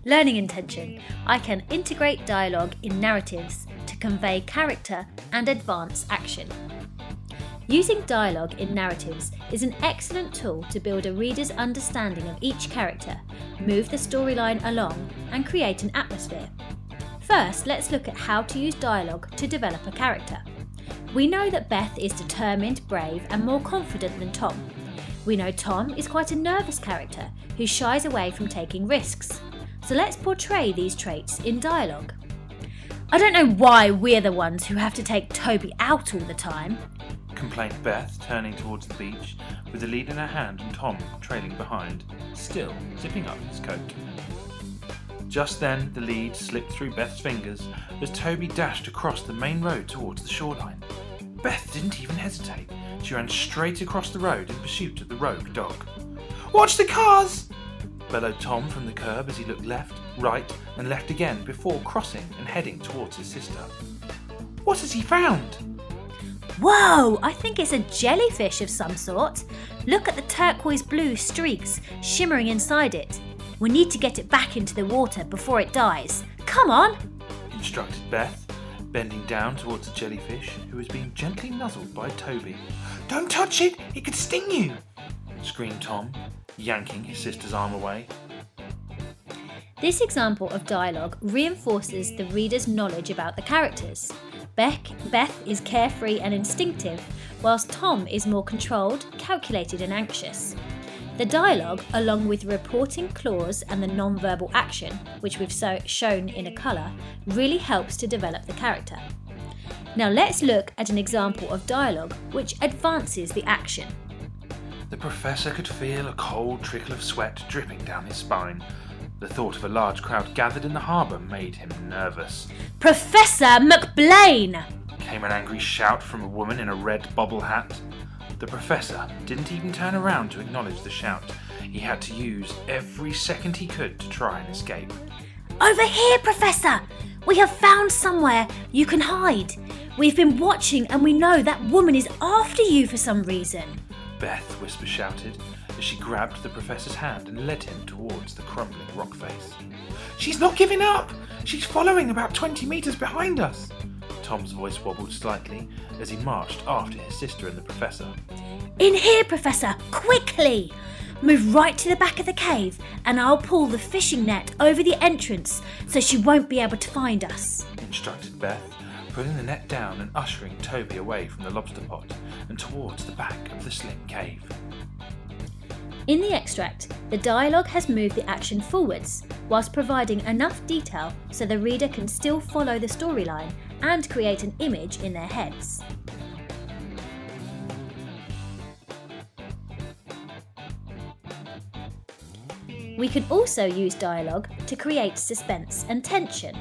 Learning intention. I can integrate dialogue in narratives to convey character and advance action. Using dialogue in narratives is an excellent tool to build a reader's understanding of each character, move the storyline along, and create an atmosphere. First, let's look at how to use dialogue to develop a character. We know that Beth is determined, brave, and more confident than Tom. We know Tom is quite a nervous character who shies away from taking risks. So let's portray these traits in dialogue. I don't know why we're the ones who have to take Toby out all the time, complained Beth, turning towards the beach, with the lead in her hand and Tom trailing behind, still zipping up his coat. Just then, the lead slipped through Beth's fingers as Toby dashed across the main road towards the shoreline. Beth didn't even hesitate. She ran straight across the road in pursuit of the rogue dog. "Watch the cars!" bellowed Tom from the curb as he looked left, right, and left again before crossing and heading towards his sister. "What has he found?" Whoa, I think it's a jellyfish of some sort. Look at the turquoise blue streaks shimmering inside it. We need to get it back into the water before it dies. Come on, instructed Beth, bending down towards the jellyfish, who was being gently nuzzled by Toby. "Don't touch it, it could sting you!" screamed Tom, yanking his sister's arm away. This example of dialogue reinforces the reader's knowledge about the characters. Beth is carefree and instinctive, whilst Tom is more controlled, calculated and anxious. The dialogue, along with the reporting clause and the non-verbal action, which we've shown in a colour, really helps to develop the character. Now let's look at an example of dialogue which advances the action. The professor could feel a cold trickle of sweat dripping down his spine. The thought of a large crowd gathered in the harbour made him nervous. "Professor McBlain!" came an angry shout from a woman in a red bobble hat. The professor didn't even turn around to acknowledge the shout. He had to use every second he could to try and escape. "Over here, Professor! We have found somewhere you can hide. We've been watching and we know that woman is after you for some reason," Beth whisper shouted as she grabbed the professor's hand and led him towards the crumbling rock face. "She's not giving up! She's following about 20 metres behind us!" Tom's voice wobbled slightly as he marched after his sister and the professor. "In here, Professor, quickly! Move right to the back of the cave and I'll pull the fishing net over the entrance so she won't be able to find us," instructed Beth, pulling the net down and ushering Toby away from the lobster pot and towards the back of the slim cave. In the extract, the dialogue has moved the action forwards, whilst providing enough detail so the reader can still follow the storyline and create an image in their heads. We can also use dialogue to create suspense and tension.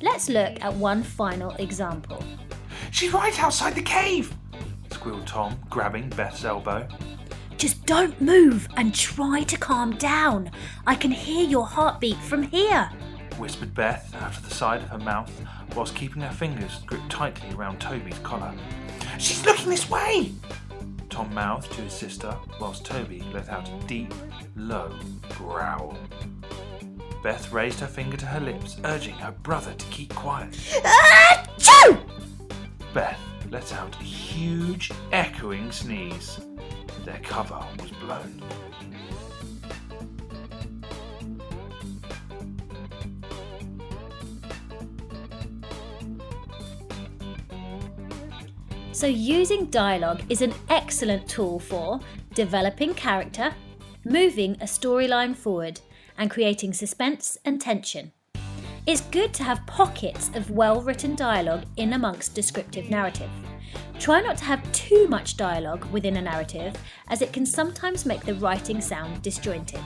Let's look at one final example. "She's right outside the cave!" squealed Tom, grabbing Beth's elbow. "Just don't move and try to calm down. I can hear your heartbeat from here," whispered Beth out of the side of her mouth, whilst keeping her fingers gripped tightly around Toby's collar. "She's looking this way!" Tom mouthed to his sister, whilst Toby let out a deep, low growl. Beth raised her finger to her lips, urging her brother to keep quiet. Achoo! Beth let out a huge, echoing sneeze. Their cover was blown. So using dialogue is an excellent tool for developing character, moving a storyline forward, and creating suspense and tension. It's good to have pockets of well-written dialogue in amongst descriptive narrative. Try not to have too much dialogue within a narrative, as it can sometimes make the writing sound disjointed.